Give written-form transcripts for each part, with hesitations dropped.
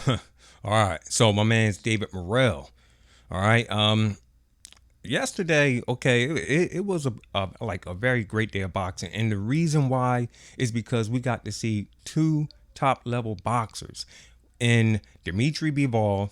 All right. So my man's David Morrell. All right. Yesterday, okay, it was like a very great day of boxing, and the reason why is because we got to see two top level boxers in Dimitri Bivol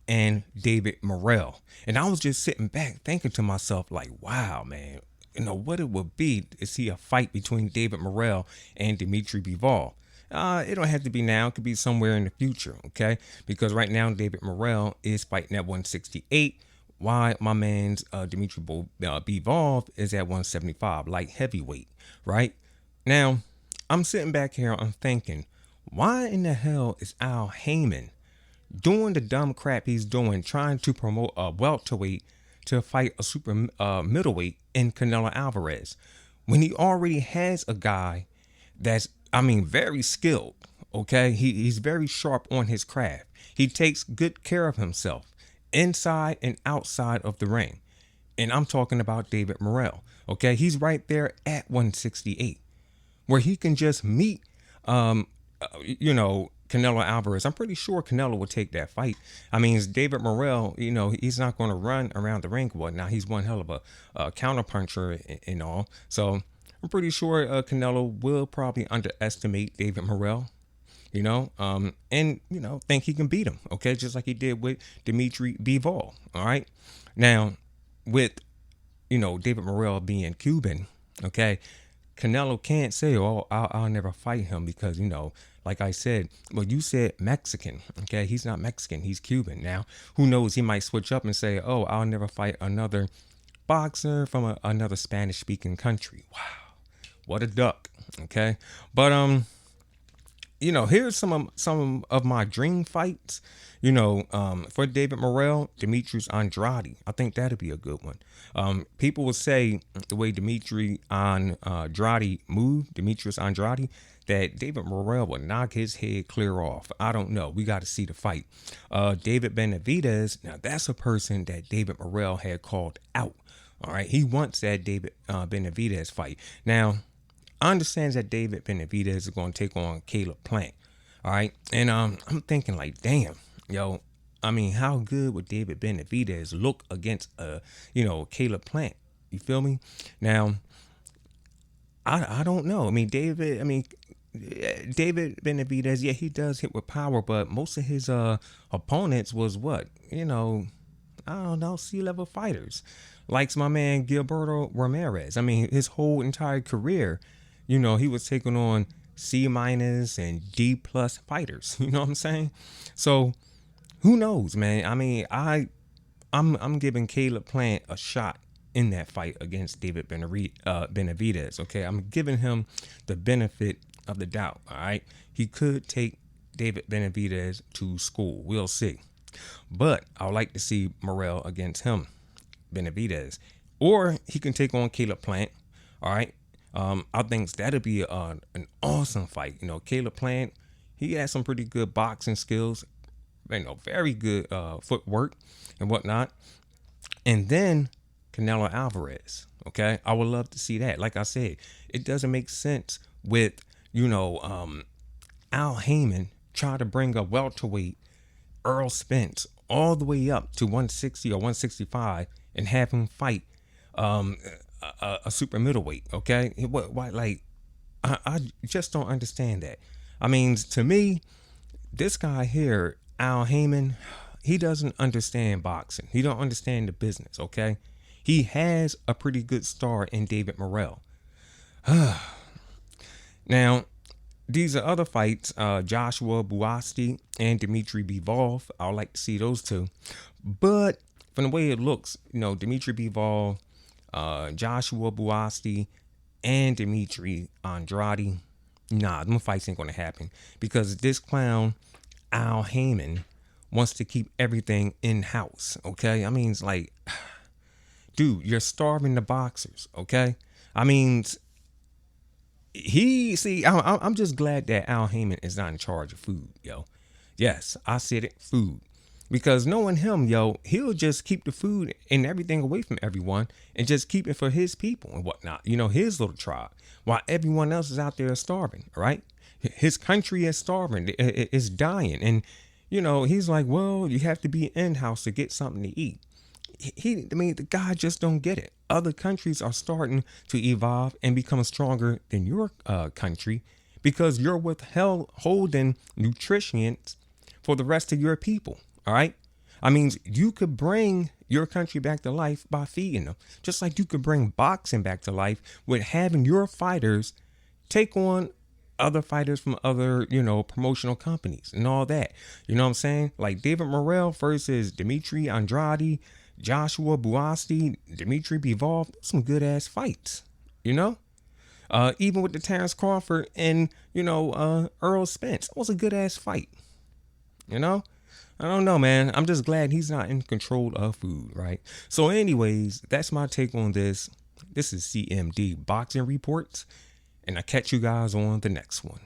and David Morrell. And I was just sitting back thinking to myself, like, wow, man, what it would be to see a fight between David Morrell and Dimitri Bivol. It don't have to be now. It could be somewhere in the future, okay? Because right now, David Morrell is fighting at 168, while my man's Bivol is at 175, light heavyweight, right? Now, I'm sitting back here, I'm thinking, why in the hell is Al Heyman doing the dumb crap he's doing, trying to promote a welterweight to fight a super middleweight in Canelo Alvarez, when he already has a guy that's, I mean, very skilled. Okay, he's very sharp on his craft. He takes good care of himself inside and outside of the ring. And I'm talking about David Morrell. Okay, he's right there at 168, where he can just meet Canelo Alvarez. I'm pretty sure Canelo would take that fight. I mean, David Morrell, he's not going to run around the ring. Whatnot. He's one hell of a counterpuncher and all. So I'm pretty sure Canelo will probably underestimate David Morrell. Think he can beat him. Okay, just like he did with Dimitri Bivol. All right. Now, with David Morrell being Cuban, okay, Canelo can't say, "Oh, I'll never fight him," because like I said, well, you said Mexican. Okay, he's not Mexican. He's Cuban. Now, who knows? He might switch up and say, "Oh, I'll never fight another boxer from another Spanish-speaking country." Wow, what a duck. Okay, but here's some of my dream fights. For David Morrell, Demetrius Andrade. I think that'd be a good one. People would say the way Andrade moved, Demetrius Andrade, that David Morrell would knock his head clear off. I don't know. We got to see the fight. David Benavidez. Now that's a person that David Morrell had called out. All right, he wants that David Benavidez fight. Now, I understand that David Benavidez is going to take on Caleb Plant. All right. And I'm thinking, like, damn, yo, I mean, how good would David Benavidez look against, Caleb Plant? You feel me? Now, I don't know. David Benavidez, yeah, he does hit with power, but most of his opponents was what? I don't know, C-level fighters. Likes my man Gilberto Ramirez. I mean, his whole entire career, he was taking on C minus and D plus fighters. You know what I'm saying? So who knows, man? I mean, I'm giving Caleb Plant a shot in that fight against David Benavidez. Okay, I'm giving him the benefit of the doubt. All right, he could take David Benavidez to school. We'll see. But I would like to see Morrell against him, Benavidez, or he can take on Caleb Plant. All right. I think that'd be an awesome fight. Caleb Plant, he has some pretty good boxing skills, very good footwork and whatnot. And then Canelo Alvarez. Okay, I would love to see that. Like I said, it doesn't make sense with Al Heyman try to bring a welterweight Earl Spence all the way up to 160 or 165 and have him fight a super middleweight. Okay, why? Like, I just don't understand that. I mean, to me, this guy here, Al Heyman, he doesn't understand boxing. He don't understand the business. Okay, he has a pretty good star in David Morrell. Now, these are other fights, Joshua Buasti and Dimitri Bivol. I would like to see those two. But from the way it looks, Dimitri Bivol, Joshua Buasti, and Dimitri Andrade, nah, them fights ain't going to happen. Because this clown, Al Heyman, wants to keep everything in-house, okay? I mean, it's like, dude, you're starving the boxers, okay? I mean, I'm just glad that Al Heyman is not in charge of food, yo. Yes, I said it, food. Because knowing him, yo, he'll just keep the food and everything away from everyone and just keep it for his people and whatnot, his little tribe, while everyone else is out there starving, right? His country is starving, it's dying. And he's like, well, you have to be in-house to get something to eat. I mean, the guy just don't get it. Other countries are starting to evolve and become stronger than your country because you're withholding nutrients for the rest of your people. All right. I mean, you could bring your country back to life by feeding them, just like you could bring boxing back to life with having your fighters take on other fighters from other, promotional companies and all that. You know what I'm saying? Like David Morrell versus Dimitri Andrade, Joshua Buasti, Dimitri Bivol, some good ass fights, you know? Even with the Terrence Crawford and, Earl Spence, it was a good ass fight, you know? I don't know, man. I'm just glad he's not in control of food, right? So, anyways, that's my take on this. This is CMD Boxing Reports, and I'll catch you guys on the next one.